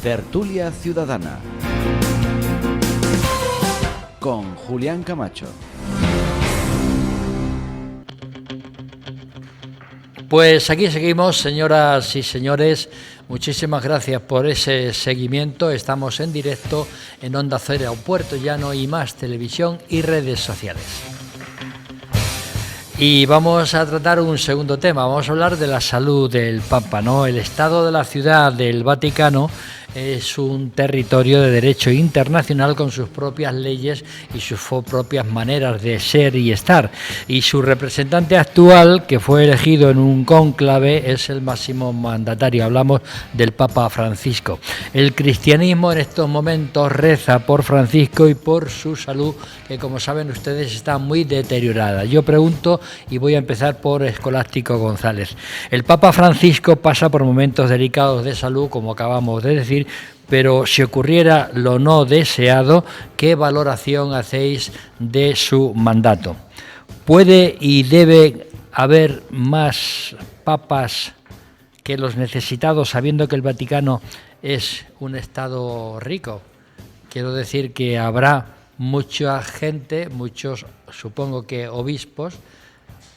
Tertulia Ciudadana con Julián Camacho. Pues aquí seguimos, señoras y señores. Muchísimas gracias por ese seguimiento. Estamos en directo en Onda Cero, Puerto Llano y Más Televisión y redes sociales. Y vamos a tratar un segundo tema. Vamos a hablar de la salud del Papa, ¿no? El estado de la ciudad del Vaticano es un territorio de derecho internacional con sus propias leyes y sus propias maneras de ser y estar. Y su representante actual, que fue elegido en un cónclave, es el máximo mandatario. Hablamos del Papa Francisco. El cristianismo en estos momentos reza por Francisco y por su salud, que como saben ustedes está muy deteriorada. Yo pregunto, y voy a empezar por Escolástico González. El Papa Francisco pasa por momentos delicados de salud, como acabamos de decir, pero si ocurriera lo no deseado, ¿qué valoración hacéis de su mandato? ¿Puede y debe haber más papas que los necesitados, sabiendo que el Vaticano es un estado rico? Quiero decir que habrá mucha gente, muchos, supongo que obispos,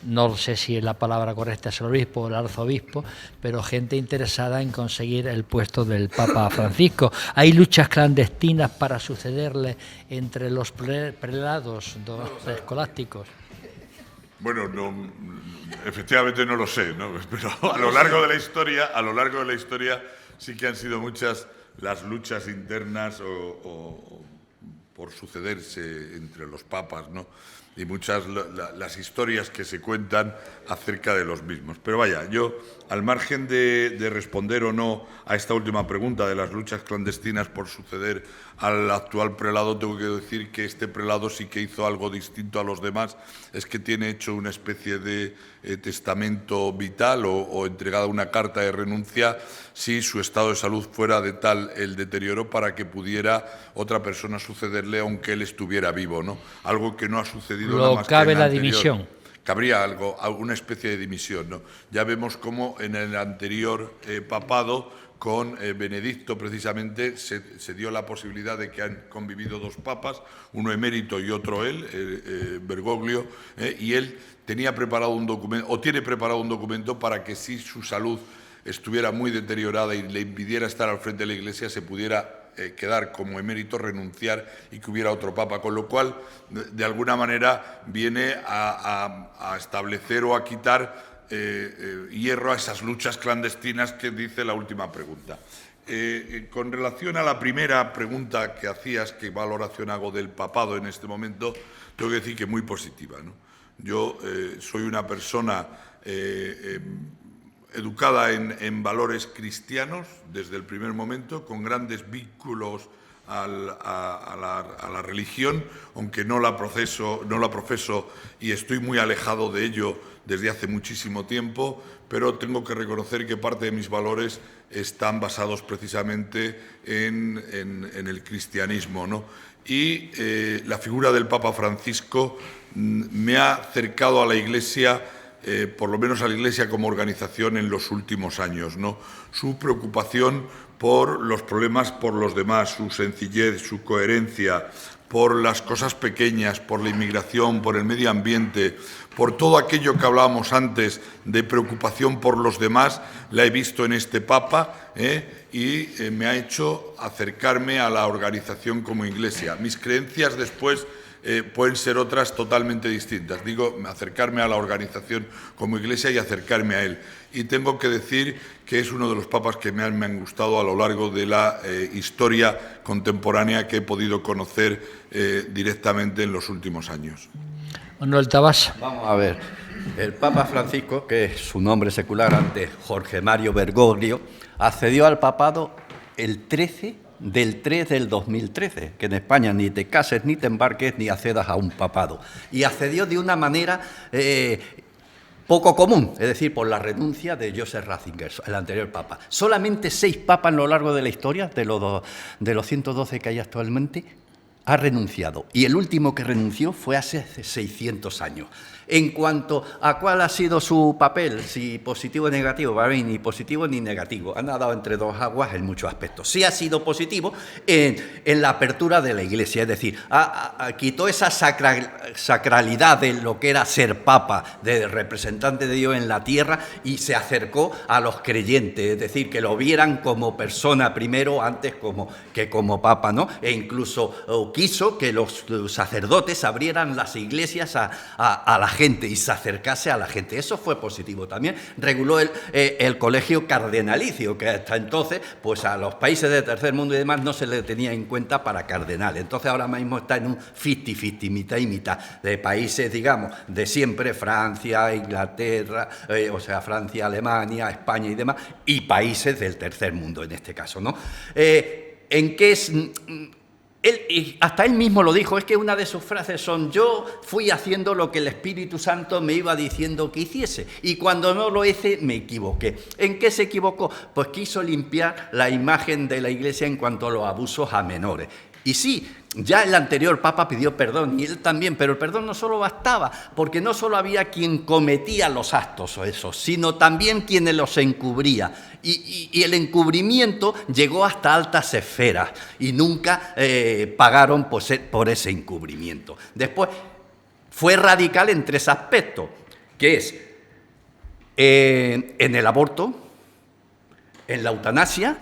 no sé si la palabra correcta es el obispo o el arzobispo, pero gente interesada en conseguir el puesto del Papa Francisco. ¿Hay luchas clandestinas para sucederle entre los prelados escolásticos? Bueno, no, efectivamente no lo sé, ¿no? Pero a lo largo de la historia sí que han sido muchas las luchas internas o por sucederse entre los papas, ¿no? Y muchas las historias que se cuentan acerca de los mismos. Pero vaya, yo, al margen de responder o no a esta última pregunta de las luchas clandestinas por suceder al actual prelado, tengo que decir que este prelado sí que hizo algo distinto a los demás, es que tiene hecho una especie de testamento vital o entregada una carta de renuncia si su estado de salud fuera de tal el deterioro para que pudiera otra persona sucederle aunque él estuviera vivo, ¿no? Algo que no ha sucedido nada más que en la anterior. Dimisión. Cabría alguna especie de dimisión, ¿no? Ya vemos cómo en el anterior papado con Benedicto precisamente se dio la posibilidad de que han convivido dos papas, uno emérito y otro él, Bergoglio, y él tenía preparado un documento, o tiene preparado un documento para que si su salud estuviera muy deteriorada y le impidiera estar al frente de la Iglesia, se pudiera quedar como emérito, renunciar y que hubiera otro papa, con lo cual, de alguna manera, viene a establecer o a quitar hierro a esas luchas clandestinas que dice la última pregunta. Con relación a la primera pregunta que hacías, ¿qué valoración hago del papado en este momento? Tengo que decir que muy positiva, ¿no? Yo soy una persona educada en valores cristianos desde el primer momento, con grandes vínculos a la religión, aunque no la profeso y estoy muy alejado de ello desde hace muchísimo tiempo, pero tengo que reconocer que parte de mis valores están basados precisamente en el cristianismo, ¿no? Y la figura del Papa Francisco me ha acercado a la Iglesia, por lo menos a la Iglesia como organización en los últimos años, ¿no? Su preocupación por los problemas por los demás, su sencillez, su coherencia, por las cosas pequeñas, por la inmigración, por el medio ambiente, por todo aquello que hablábamos antes de preocupación por los demás, la he visto en este Papa, y me ha hecho acercarme a la organización como Iglesia. Mis creencias después pueden ser otras totalmente distintas. Digo, acercarme a la organización como Iglesia y acercarme a él. Y tengo que decir que es uno de los papas que me han gustado a lo largo de la historia contemporánea que he podido conocer directamente en los últimos años. Manuel Tabás. Vamos a ver. El Papa Francisco, que es su nombre secular antes, Jorge Mario Bergoglio, accedió al papado el 13 del 2013, que en España ni te cases, ni te embarques, ni accedas a un papado. Y accedió de una manera poco común, es decir, por la renuncia de Joseph Ratzinger, el anterior papa. Solamente 6 papas a lo largo de la historia, de los 112 que hay actualmente, ha renunciado. Y el último que renunció fue hace 600 años. En cuanto a cuál ha sido su papel, si positivo o negativo, para mí ni positivo ni negativo. Han nadado entre dos aguas en muchos aspectos. Sí ha sido positivo en la apertura de la Iglesia, es decir, quitó esa sacralidad de lo que era ser papa, de representante de Dios en la tierra, y se acercó a los creyentes, es decir, que lo vieran como persona primero antes que como papa, ¿no? E incluso quiso que los sacerdotes abrieran las iglesias a la gente y se acercase a la gente. Eso fue positivo también. Reguló el colegio cardenalicio, que hasta entonces, pues a los países del tercer mundo y demás no se le tenía en cuenta para cardenal. Entonces ahora mismo está en un 50-50, mitad y mitad, de países, digamos, de siempre, Francia, Inglaterra, Francia, Alemania, España y demás, y países del tercer mundo en este caso, ¿no? ¿En qué es...? Y hasta él mismo lo dijo, es que una de sus frases son: yo fui haciendo lo que el Espíritu Santo me iba diciendo que hiciese, y cuando no lo hice me equivoqué. ¿En qué se equivocó? Pues quiso limpiar la imagen de la Iglesia en cuanto a los abusos a menores. Y sí, ya el anterior Papa pidió perdón, y él también, pero el perdón no solo bastaba, porque no solo había quien cometía los actos o esos, sino también quienes los encubría. Y el encubrimiento llegó hasta altas esferas y nunca pagaron por ese encubrimiento. Después fue radical en 3 aspectos, que es en el aborto, en la eutanasia,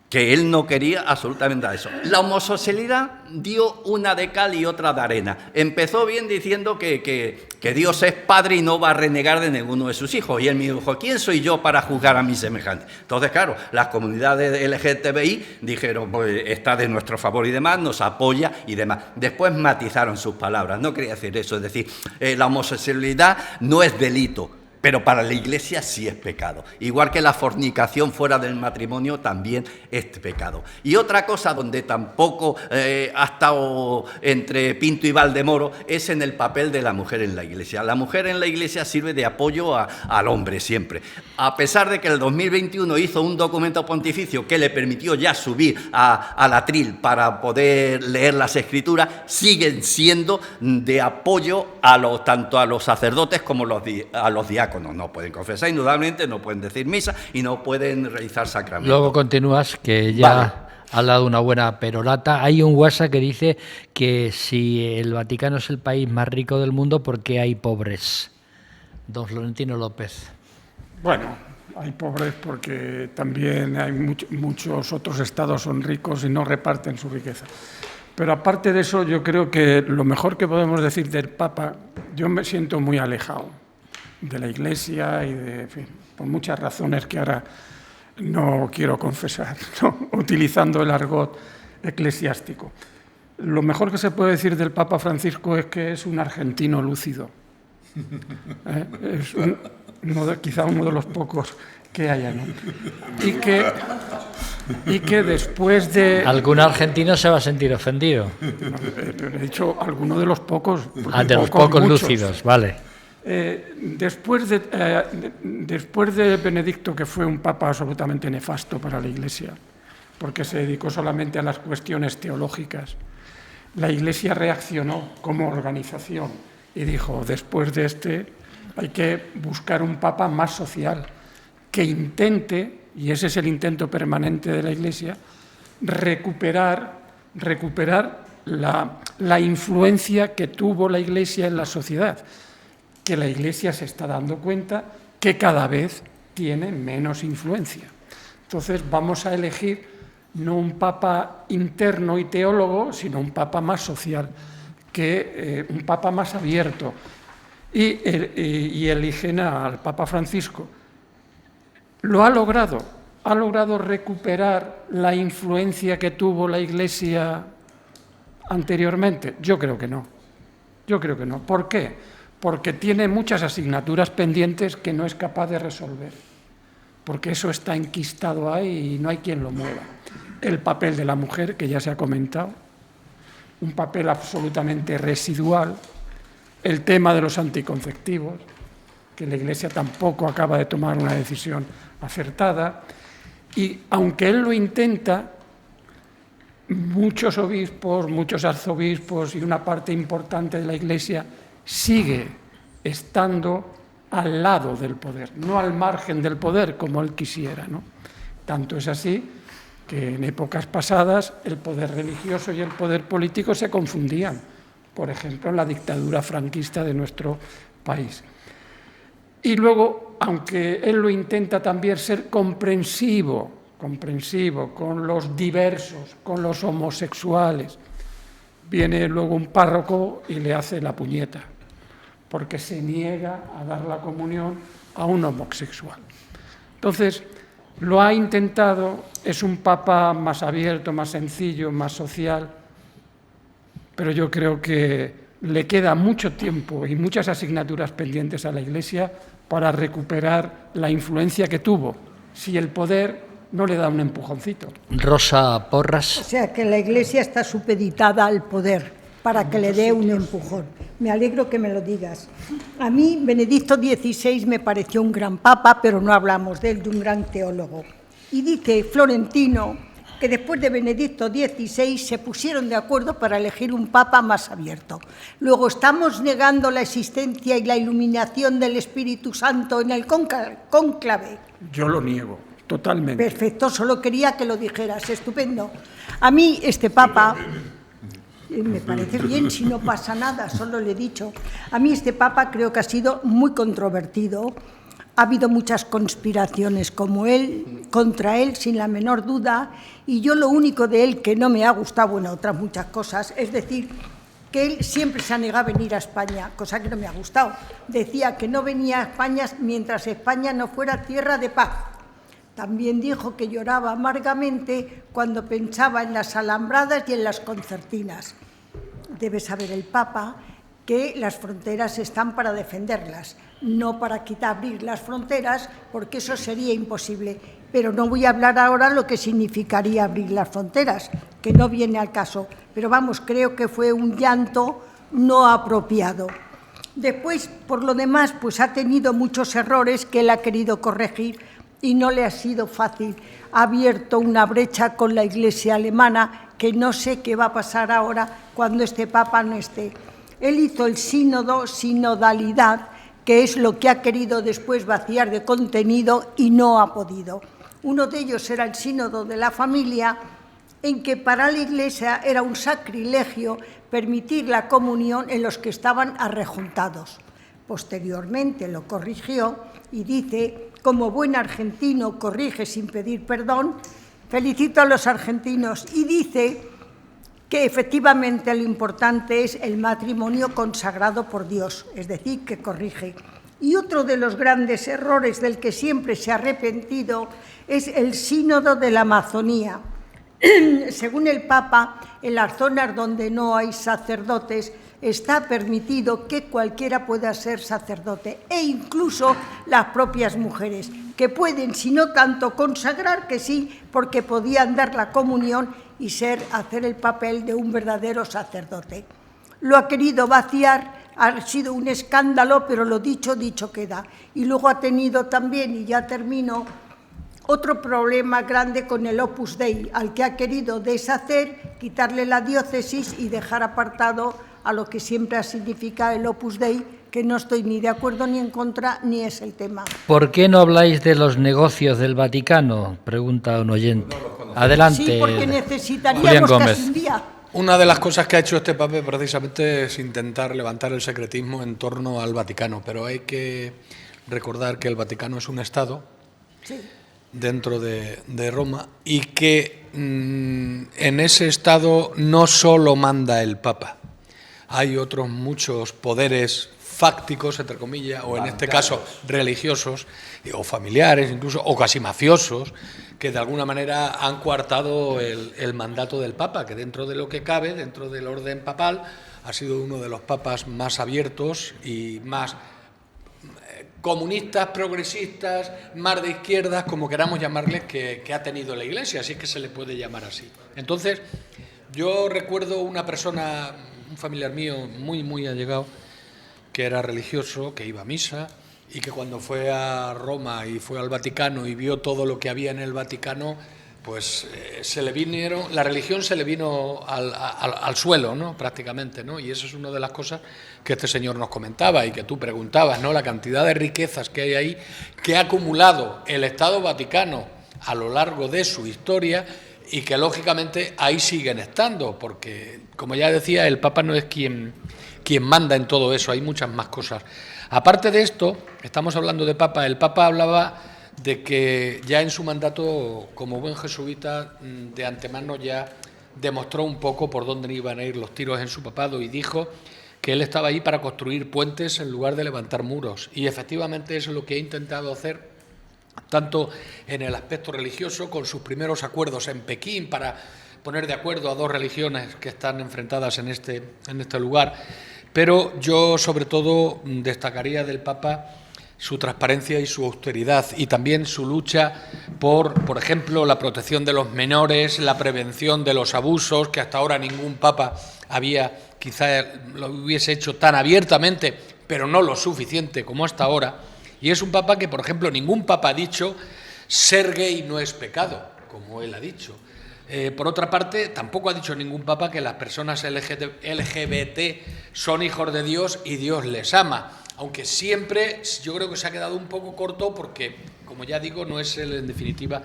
que él no quería absolutamente nada de eso. La homosexualidad dio una de cal y otra de arena. Empezó bien diciendo que Dios es padre y no va a renegar de ninguno de sus hijos. Y él me dijo: ¿quién soy yo para juzgar a mis semejantes? Entonces, claro, las comunidades LGTBI dijeron: pues está de nuestro favor y demás, nos apoya y demás. Después matizaron sus palabras. No quería decir eso, es decir, la homosexualidad no es delito, pero para la Iglesia sí es pecado. Igual que la fornicación fuera del matrimonio también es pecado. Y otra cosa donde tampoco ha estado entre Pinto y Valdemoro es en el papel de la mujer en la Iglesia. La mujer en la Iglesia sirve de apoyo al hombre siempre. A pesar de que el 2021 hizo un documento pontificio que le permitió ya subir al atril para poder leer las Escrituras, siguen siendo de apoyo tanto a los sacerdotes como a los diáconos. No pueden confesar, indudablemente, no pueden decir misa y no pueden realizar sacramentos. Luego continúas, que ya Vale. has dado una buena perorata. Hay un WhatsApp que dice que si el Vaticano es el país más rico del mundo, ¿por qué hay pobres? Don Florentino López. Bueno, hay pobres porque también hay muchos otros estados son ricos y no reparten su riqueza. Pero aparte de eso, yo creo que lo mejor que podemos decir del Papa, yo me siento muy alejado de la Iglesia y en fin, por muchas razones que ahora no quiero confesar, ¿no? Utilizando el argot eclesiástico. Lo mejor que se puede decir del Papa Francisco es que es un argentino lúcido. Es quizá uno de los pocos que haya, ¿no? Y que después de... ¿Algún argentino se va a sentir ofendido? No, he dicho alguno de los pocos. De los pocos muchos. lúcidos, vale. Después de Benedicto, que fue un papa absolutamente nefasto para la Iglesia, porque se dedicó solamente a las cuestiones teológicas, la Iglesia reaccionó como organización y dijo: después de este hay que buscar un papa más social, que intente, y ese es el intento permanente de la Iglesia, recuperar la influencia que tuvo la Iglesia en la sociedad, que la Iglesia se está dando cuenta que cada vez tiene menos influencia. Entonces vamos a elegir no un papa interno y teólogo, sino un papa más social, un papa más abierto. Y eligen al Papa Francisco. ¿Lo ha logrado? ¿Ha logrado recuperar la influencia que tuvo la Iglesia anteriormente? Yo creo que no. ¿Por qué? Porque tiene muchas asignaturas pendientes que no es capaz de resolver, porque eso está enquistado ahí y no hay quien lo mueva. El papel de la mujer, que ya se ha comentado, un papel absolutamente residual. El tema de los anticonceptivos, que la Iglesia tampoco acaba de tomar una decisión acertada. Y aunque él lo intenta, muchos obispos, muchos arzobispos y una parte importante de la Iglesia sigue estando al lado del poder, no al margen del poder como él quisiera, ¿no? Tanto es así que en épocas pasadas el poder religioso y el poder político se confundían, por ejemplo, en la dictadura franquista de nuestro país. Y luego, aunque él lo intenta también ser comprensivo con los diversos, con los homosexuales, viene luego un párroco y le hace la puñeta, porque se niega a dar la comunión a un homosexual. Entonces, lo ha intentado, es un papa más abierto, más sencillo, más social, pero yo creo que le queda mucho tiempo y muchas asignaturas pendientes a la Iglesia para recuperar la influencia que tuvo, si el poder no le da un empujoncito. Rosa Porras. O sea, que la Iglesia está supeditada al poder para que le dé un empujón. Me alegro que me lo digas. A mí, Benedicto XVI me pareció un gran papa, pero no hablamos de él, de un gran teólogo. Y dice Florentino que después de Benedicto XVI se pusieron de acuerdo para elegir un papa más abierto. Luego, ¿estamos negando la existencia y la iluminación del Espíritu Santo en el cónclave? Yo lo niego, totalmente. Perfecto, solo quería que lo dijeras, estupendo. A mí este papa, me parece bien si no pasa nada, solo le he dicho, a mí este papa creo que ha sido muy controvertido, ha habido muchas conspiraciones contra él, sin la menor duda, y yo lo único de él que no me ha gustado, bueno, otras muchas cosas, es decir, que él siempre se ha negado a venir a España, cosa que no me ha gustado. Decía que no venía a España mientras España no fuera tierra de paz. También dijo que lloraba amargamente cuando pensaba en las alambradas y en las concertinas. Debe saber el Papa que las fronteras están para defenderlas, no para abrir las fronteras, porque eso sería imposible. Pero no voy a hablar ahora lo que significaría abrir las fronteras, que no viene al caso. Pero vamos, creo que fue un llanto no apropiado. Después, por lo demás, pues ha tenido muchos errores que él ha querido corregir y no le ha sido fácil. Ha abierto una brecha con la Iglesia alemana que no sé qué va a pasar ahora cuando este Papa no esté. Él hizo el sínodo, sinodalidad, que es lo que ha querido después vaciar de contenido y no ha podido. Uno de ellos era el sínodo de la familia, en que para la Iglesia era un sacrilegio permitir la comunión en los que estaban arrejuntados. Posteriormente lo corrigió y dice, como buen argentino corrige sin pedir perdón, felicito a los argentinos, y dice que efectivamente lo importante es el matrimonio consagrado por Dios, es decir, que corrige. Y otro de los grandes errores del que siempre se ha arrepentido es el sínodo de la Amazonía. Según el Papa, en las zonas donde no hay sacerdotes está permitido que cualquiera pueda ser sacerdote, e incluso las propias mujeres, que pueden, si no tanto consagrar, que sí, porque podían dar la comunión y hacer el papel de un verdadero sacerdote. Lo ha querido vaciar, ha sido un escándalo, pero lo dicho, dicho queda. Y luego ha tenido también, y ya termino, otro problema grande con el Opus Dei, al que ha querido deshacer, quitarle la diócesis y dejar apartado a lo que siempre ha significado el Opus Dei, que no estoy ni de acuerdo ni en contra, ni es el tema. ¿Por qué no habláis de los negocios del Vaticano? Pregunta un oyente. Adelante. Sí, porque necesitaríamos casi un día. Una de las cosas que ha hecho este Papa precisamente es intentar levantar el secretismo en torno al Vaticano, pero hay que recordar que el Vaticano es un Estado dentro de Roma y que en ese Estado no solo manda el Papa, hay otros muchos poderes fácticos, entre comillas, o en este caso religiosos, o familiares incluso, o casi mafiosos, que de alguna manera han coartado el mandato del Papa, que dentro de lo que cabe, dentro del orden papal, ha sido uno de los papas más abiertos y más comunistas, progresistas, más de izquierdas, como queramos llamarles, que ha tenido la Iglesia, así es que se le puede llamar así. Entonces, yo recuerdo una persona, un familiar mío muy, muy allegado, que era religioso, que iba a misa, y que cuando fue a Roma y fue al Vaticano y vio todo lo que había en el Vaticano, pues la religión se le vino al suelo, ¿no? Prácticamente, ¿no? Y eso es una de las cosas que este señor nos comentaba y que tú preguntabas, ¿no? La cantidad de riquezas que hay ahí, que ha acumulado el Estado Vaticano a lo largo de su historia y que lógicamente ahí siguen estando, porque, como ya decía, el Papa no es quien manda en todo eso, hay muchas más cosas. Aparte de esto, estamos hablando de Papa, el Papa hablaba de que ya en su mandato como buen jesuita de antemano ya demostró un poco por dónde iban a ir los tiros en su papado y dijo que él estaba ahí para construir puentes en lugar de levantar muros. Y efectivamente eso es lo que ha intentado hacer, tanto en el aspecto religioso, con sus primeros acuerdos en Pekín para poner de acuerdo a dos religiones que están enfrentadas en este lugar. Pero yo sobre todo destacaría del Papa su transparencia y su austeridad y también su lucha por ejemplo, la protección de los menores, la prevención de los abusos, que hasta ahora ningún papa quizá lo hubiese hecho tan abiertamente, pero no lo suficiente como hasta ahora. Y es un papa que, por ejemplo, ningún papa ha dicho ser gay no es pecado, como él ha dicho. Por otra parte, tampoco ha dicho ningún papa que las personas LGBT son hijos de Dios y Dios les ama. Aunque siempre yo creo que se ha quedado un poco corto porque, como ya digo, no es él en definitiva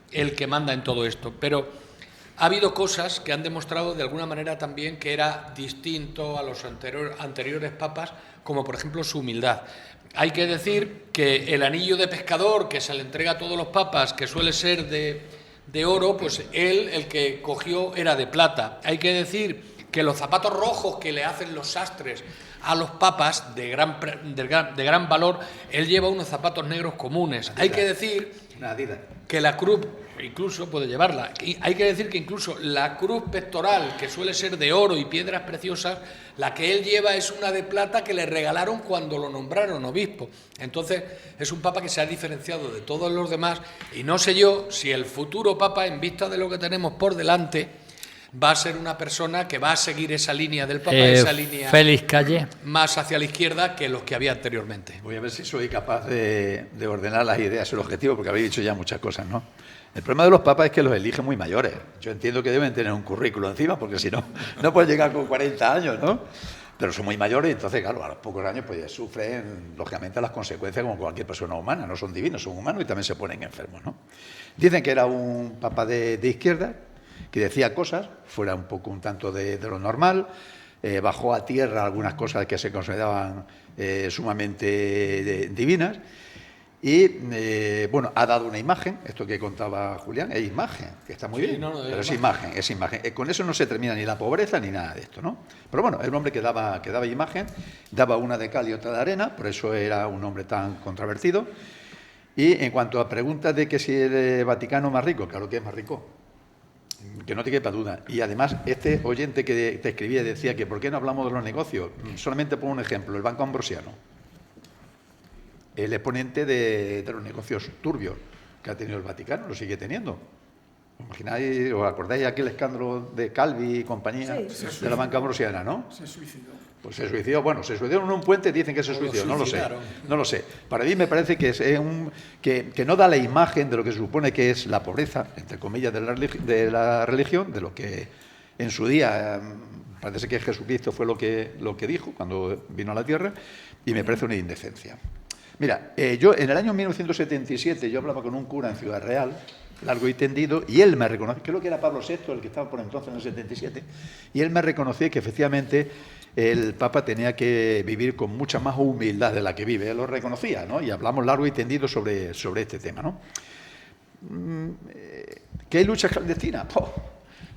el que manda en todo esto. Pero ha habido cosas que han demostrado de alguna manera también que era distinto a los anteriores papas, como por ejemplo su humildad. Hay que decir que el anillo de pescador que se le entrega a todos los papas, que suele ser de oro, pues él el que cogió era de plata. Hay que decir que los zapatos rojos que le hacen los sastres a los papas de gran valor, él lleva unos zapatos negros comunes. Hay que decir que la cruz, incluso puede llevarla, hay que decir que incluso la cruz pectoral, que suele ser de oro y piedras preciosas, la que él lleva es una de plata que le regalaron cuando lo nombraron obispo. Entonces es un papa que se ha diferenciado de todos los demás y no sé yo si el futuro papa, en vista de lo que tenemos por delante, va a ser una persona que va a seguir esa línea del Papa, esa línea Félix Calle, más hacia la izquierda que los que había anteriormente. Voy a ver si soy capaz de ordenar las ideas, el objetivo, porque habéis dicho ya muchas cosas, ¿no? El problema de los papas es que los eligen muy mayores. Yo entiendo que deben tener un currículo encima, porque si no, no pueden llegar con 40 años, ¿no? Pero son muy mayores y entonces, claro, a los pocos años pues sufren, lógicamente, las consecuencias como cualquier persona humana. No son divinos, son humanos y también se ponen enfermos, ¿no? Dicen que era un papa de izquierda, que decía cosas fuera un tanto de lo normal, bajó a tierra algunas cosas que se consideraban sumamente divinas y, bueno, ha dado una imagen, esto que contaba Julián, es imagen, que está muy bien, pero es imagen. Con eso no se termina ni la pobreza ni nada de esto, ¿no? Pero bueno, era un hombre que daba imagen, daba una de cal y otra de arena, por eso era un hombre tan controvertido. Y en cuanto a preguntas de que si el Vaticano más rico, claro que es más rico, que no te quepa duda. Y además, este oyente que te escribía decía que ¿por qué no hablamos de los negocios? Solamente pongo un ejemplo, el Banco Ambrosiano, el exponente de los negocios turbios que ha tenido el Vaticano, lo sigue teniendo. ¿Imagináis, os acordáis de aquel escándalo de Calvi y compañía de la Banca Ambrosiana, no? Se suicidó. Pues se suicidó, bueno, se suicidó en un puente, dicen que se suicidó, no lo sé. Para mí me parece que es que no da la imagen de lo que se supone que es la pobreza, entre comillas, de la religión, de lo que en su día parece que Jesucristo fue lo que dijo cuando vino a la tierra, y me parece una indecencia. Mira, yo en el año 1977 yo hablaba con un cura en Ciudad Real, largo y tendido, y él me reconoció, creo que era Pablo VI el que estaba por entonces en el 77, y él me reconoció que efectivamente el Papa tenía que vivir con mucha más humildad de la que vive, él lo reconocía, ¿no? Y hablamos largo y tendido sobre este tema, ¿no? ¿Qué hay luchas clandestinas?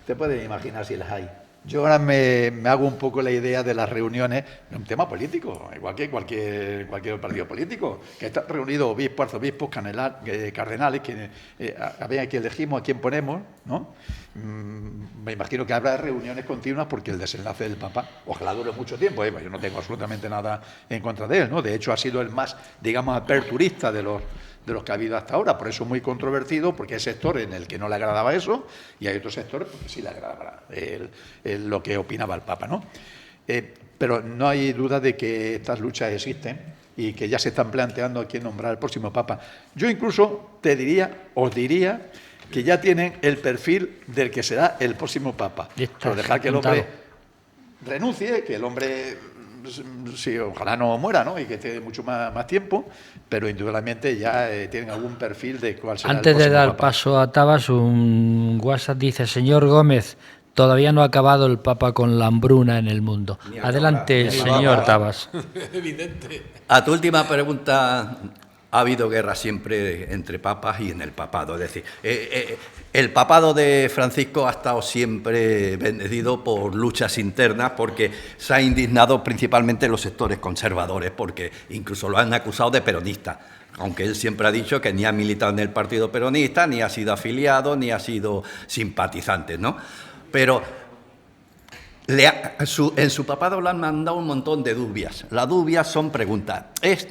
Te puedes imaginar si las hay. Yo ahora me hago un poco la idea de las reuniones, un tema político, igual que cualquier partido político, que están reunidos obispos, arzobispos, cardenales, que a quién elegimos, a quién ponemos, ¿no? Me imagino que habrá reuniones continuas porque el desenlace del Papa, ojalá dure mucho tiempo, yo no tengo absolutamente nada en contra de él, ¿no? De hecho, ha sido el más, digamos, aperturista de los que ha habido hasta ahora, por eso muy controvertido, porque hay sectores en el que no le agradaba eso y hay otros sectores porque sí le agradaba lo que opinaba el Papa, ¿no? Pero no hay duda de que estas luchas existen y que ya se están planteando a quién nombrar al próximo Papa. Yo incluso os diría que ya tienen el perfil del que será el próximo Papa. Por dejar que el hombre renuncie, que el hombre, sí, ojalá no muera, ¿no? Y que esté mucho más tiempo, pero indudablemente ya tienen algún perfil de cuál será Antes el de próximo dar Papa. paso a Tabas, un WhatsApp dice: señor Gómez, todavía no ha acabado el Papa con la hambruna en el mundo. Adelante, señor Tabas. A tu última pregunta, ha habido guerra siempre entre papas y en el papado. Es decir, el papado de Francisco ha estado siempre bendecido por luchas internas, porque se ha indignado principalmente los sectores conservadores, porque incluso lo han acusado de peronista, aunque él siempre ha dicho que ni ha militado en el partido peronista, ni ha sido afiliado, ni ha sido simpatizante, ¿no? Pero en su papado le han mandado un montón de dubias. Las dubias son preguntas. Es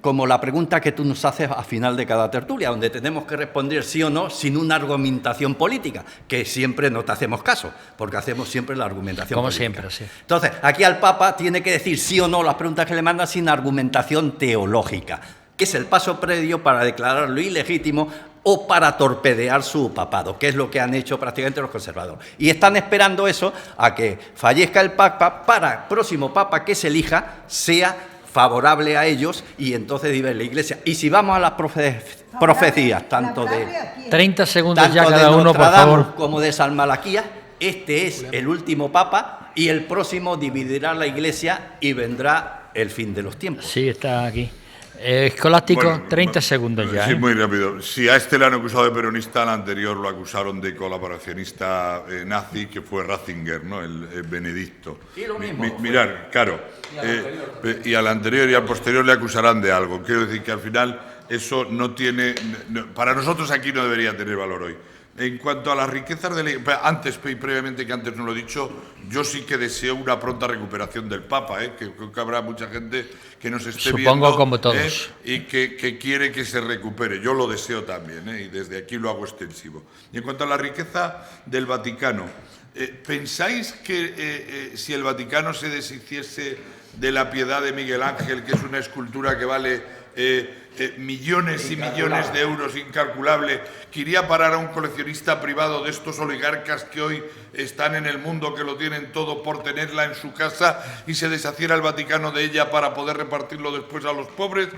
como la pregunta que tú nos haces al final de cada tertulia, donde tenemos que responder sí o no sin una argumentación política, que siempre no te hacemos caso, porque hacemos siempre la argumentación Como política. siempre, sí. Entonces, aquí al Papa tiene que decir sí o no las preguntas que le mandan sin argumentación teológica, que es el paso previo para declararlo ilegítimo o para torpedear su papado, que es lo que han hecho prácticamente los conservadores. Y están esperando eso, a que fallezca el Papa, para el próximo Papa que se elija sea favorable a ellos, y entonces vive la Iglesia. Y si vamos a las profecías, tanto de 30 segundos ya tanto cada de uno, por Nostradamus favor. como de San Malaquías, este es el último Papa, y el próximo dividirá la Iglesia y vendrá el fin de los tiempos. Sí, está aquí. Escolástico, Bueno, 30 segundos ya. Sí, muy rápido. Si a este le han acusado de peronista, al anterior lo acusaron de colaboracionista nazi, que fue Ratzinger, ¿no? El Benedicto. Y lo mismo. Mirar, claro. Y al anterior y al posterior le acusarán de algo. Quiero decir que al final eso no tiene... para nosotros aquí no debería tener valor hoy. En cuanto a las riquezas de la... Antes, previamente, que antes no lo he dicho, yo sí que deseo una pronta recuperación del Papa, que creo que habrá mucha gente que nos esté Supongo viendo, como todos. y que quiere que se recupere. Yo lo deseo también, y desde aquí lo hago extensivo. Y en cuanto a la riqueza del Vaticano, ¿pensáis que si el Vaticano se deshiciese de la Piedad de Miguel Ángel, que es una escultura que vale millones y millones de euros, incalculable, que iría a parar a un coleccionista privado de estos oligarcas que hoy están en el mundo, que lo tienen todo por tenerla en su casa, y se deshaciera el Vaticano de ella para poder repartirlo después a los pobres?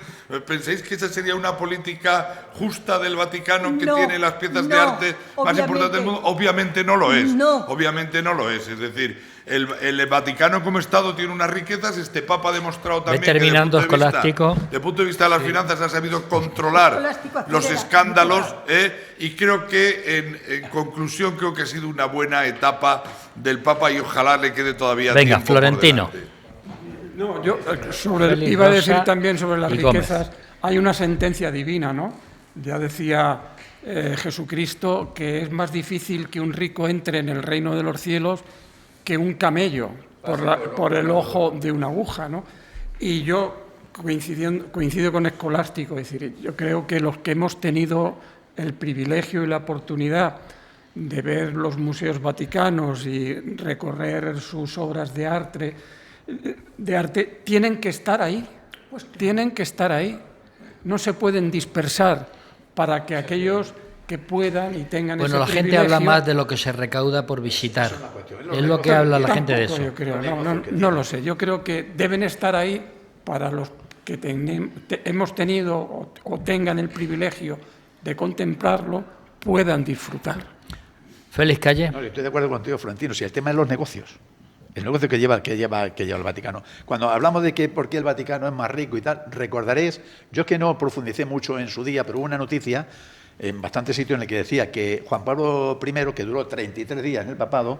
¿Pensáis que esa sería una política justa del Vaticano, que No, tiene las piezas de no, arte más importantes del mundo? Obviamente no lo es. No. Obviamente no lo es. Es decir, el Vaticano como Estado tiene unas riquezas. Este Papa ha demostrado también terminando, que Escolástico. desde el punto de vista de las finanzas ha sabido controlar Escolástico, los acelera. escándalos, y creo que en conclusión creo que ha sido una buena etapa del Papa, y ojalá le quede todavía Venga, tiempo por Florentino. delante. No, yo Félix iba a Rosa decir también sobre las y Gómez. riquezas. Hay una sentencia divina, ¿no? Ya decía Jesucristo que es más difícil que un rico entre en el reino de los cielos que un camello por el ojo de una aguja, ¿no? Y yo coincido con Escolástico, es decir, yo creo que los que hemos tenido el privilegio y la oportunidad de ver los museos vaticanos y recorrer sus obras de arte, tienen que estar ahí, tienen que estar ahí. No se pueden dispersar para que aquellos que puedan y tengan Bueno, ese la gente privilegio... habla más de lo que se recauda por visitar. Es lo que habla la gente de eso. Yo creo, no lo sé. Yo creo que deben estar ahí para los que hemos tenido o tengan el privilegio de contemplarlo, puedan disfrutar. Félix Calle. No, yo estoy de acuerdo contigo, Florentino. Si el tema es los negocios, el negocio que lleva el Vaticano. Cuando hablamos de que por qué el Vaticano es más rico y tal, recordaréis, yo es que no profundicé mucho en su día, pero hubo una noticia en bastantes sitios en el que decía que Juan Pablo I, que duró 33 días en el papado,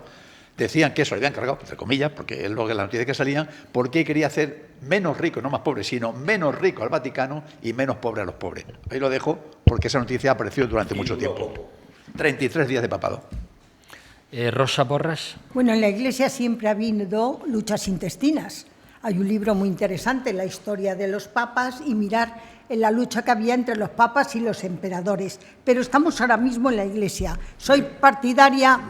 decían que eso le habían cargado, entre comillas, porque es lo que las noticias que salían, porque quería hacer menos rico, no más pobre, sino menos rico al Vaticano y menos pobre a los pobres. Ahí lo dejo, porque esa noticia apareció durante mucho tiempo. 33 días de papado. Rosa Porras. Bueno, en la Iglesia siempre ha habido luchas intestinas. Hay un libro muy interesante, La historia de los papas, y mirar en la lucha que había entre los papas y los emperadores. Pero estamos ahora mismo en la Iglesia. Soy partidaria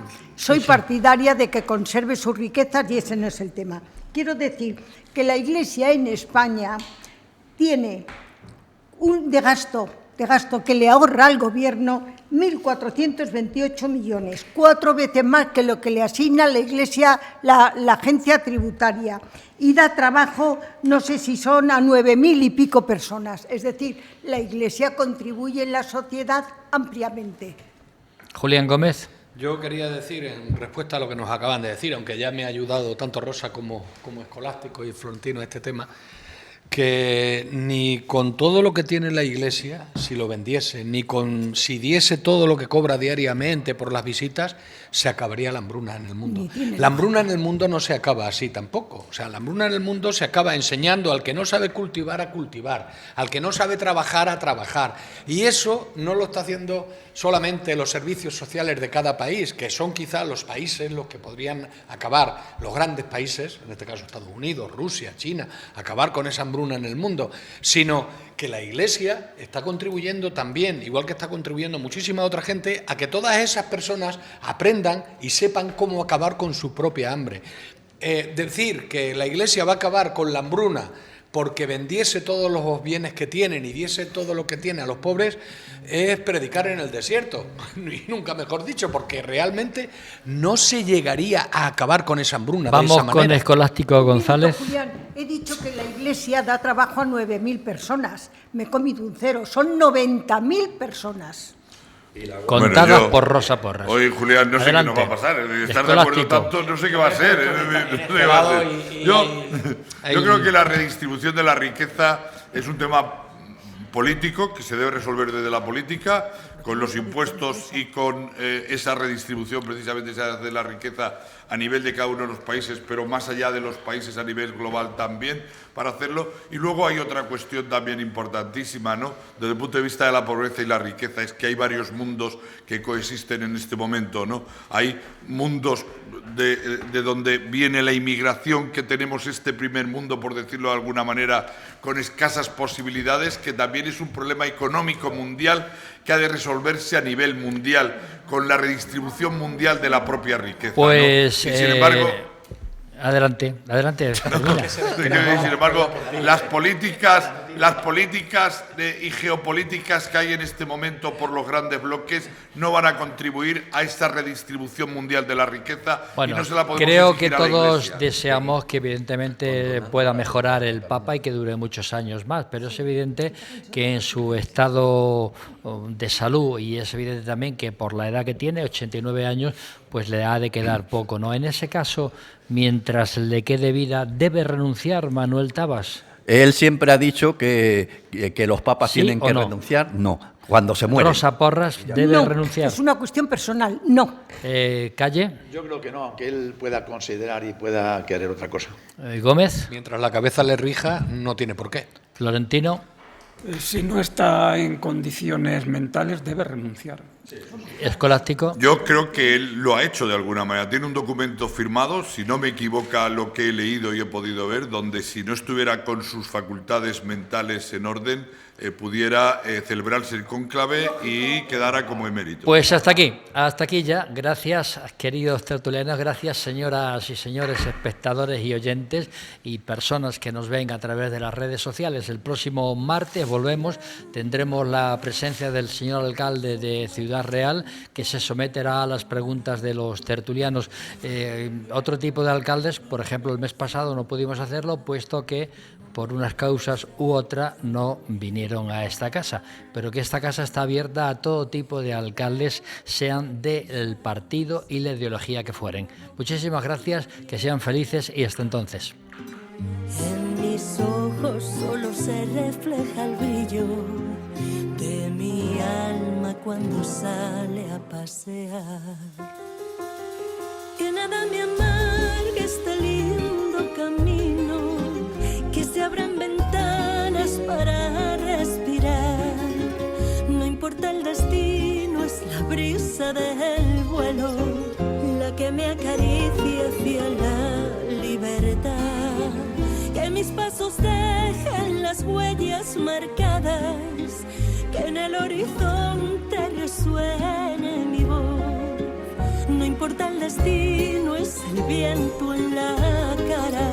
de que conserve sus riquezas, y ese no es el tema. Quiero decir que la Iglesia en España tiene un de gasto de gasto que le ahorra al Gobierno 1.428 millones, 4 veces más que lo que le asigna la Iglesia, la agencia tributaria, y da trabajo, no sé si son a 9.000 y pico personas. Es decir, la Iglesia contribuye en la sociedad ampliamente. Julián Gómez. Yo quería decir, en respuesta a lo que nos acaban de decir, aunque ya me ha ayudado tanto Rosa como Escolástico y Florentino a este tema, que ni con todo lo que tiene la Iglesia, si lo vendiese, ni si diese todo lo que cobra diariamente por las visitas, se acabaría la hambruna en el mundo. La hambruna en el mundo no se acaba así tampoco. O sea, la hambruna en el mundo se acaba enseñando al que no sabe cultivar a cultivar, al que no sabe trabajar a trabajar. Y eso no lo está haciendo solamente los servicios sociales de cada país, que son quizás los países los que podrían acabar, los grandes países, en este caso Estados Unidos, Rusia, China, acabar con esa hambruna en el mundo, sino que la Iglesia está contribuyendo también, igual que está contribuyendo muchísima otra gente, a que todas esas personas aprendan y sepan cómo acabar con su propia hambre. Decir que la Iglesia va a acabar con la hambruna porque vendiese todos los bienes que tienen y diese todo lo que tiene a los pobres, es predicar en el desierto, y nunca mejor dicho, porque realmente no se llegaría a acabar con esa hambruna. Vamos de esa manera. con Escolástico González. Julián, he dicho que la Iglesia da trabajo a 9.000 personas. Me he comido un cero, son 90.000 personas. Contadas Bueno, por Rosa Porras. Hoy, Julián, no sé Adelante. qué nos va a pasar. Estar de acuerdo Escolástico. tanto, no sé qué va a ser. No sé qué va a ser. Yo creo que la redistribución de la riqueza es un tema político que se debe resolver desde la política, con los impuestos y con esa redistribución precisamente de la riqueza a nivel de cada uno de los países, pero más allá de los países a nivel global también, para hacerlo. Y luego hay otra cuestión también importantísima, ¿no? Desde el punto de vista de la pobreza y la riqueza, es que hay varios mundos que coexisten en este momento, ¿no? Hay mundos de donde viene la inmigración, que tenemos este primer mundo, por decirlo de alguna manera, con escasas posibilidades, que también es un problema económico mundial que ha de resolverse a nivel mundial, con la redistribución mundial de la propia riqueza, Pues, ¿no? Y sin embargo, adelante. sin embargo, las políticas y geopolíticas que hay en este momento por los grandes bloques no van a contribuir a esta redistribución mundial de la riqueza. Bueno, y no se la podemos creo que exigir a la todos Iglesia. deseamos que evidentemente pueda mejorar el Papa y que dure muchos años más, pero es evidente que en su estado de salud, y es evidente también que por la edad que tiene, 89 años, pues le ha de quedar poco, ¿no? En ese caso, mientras le quede vida, ¿debe renunciar Manuel Tabas? Él siempre ha dicho que los papas ¿Sí tienen o que no? renunciar. No, cuando se mueren. Rosa Porras, ¿debe No, renunciar? es una cuestión personal, no. Calle, Yo creo que no, aunque él pueda considerar y pueda querer otra cosa. Gómez, Mientras la cabeza le rija, no tiene por qué. Florentino, Si no está en condiciones mentales, debe renunciar. Escolástico. Yo creo que él lo ha hecho de alguna manera. Tiene un documento firmado, si no me equivoca lo que he leído y he podido ver, donde si no estuviera con sus facultades mentales en orden, pudiera celebrarse el cónclave y quedara como emérito. Pues hasta aquí ya. Gracias, queridos tertulianos, gracias, señoras y señores espectadores y oyentes y personas que nos ven a través de las redes sociales. El próximo martes volvemos, tendremos la presencia del señor alcalde de Ciudad Real, que se someterá a las preguntas de los tertulianos. Otro tipo de alcaldes, por ejemplo, el mes pasado no pudimos hacerlo, puesto que por unas causas u otra no vinieron a esta casa, pero que esta casa está abierta a todo tipo de alcaldes, sean del partido y la ideología que fueren. Muchísimas gracias, que sean felices y hasta entonces. En mis ojos solo se refleja el brillo de mi alma cuando sale a pasear. Que nada me amargue este lindo camino, que se abran ventanas para respirar. No importa el destino, es la brisa del vuelo la que me acaricia hacia la libertad. Que mis pasos dejen las huellas marcadas, que en el horizonte resuene mi voz. No importa el destino, es el viento en la cara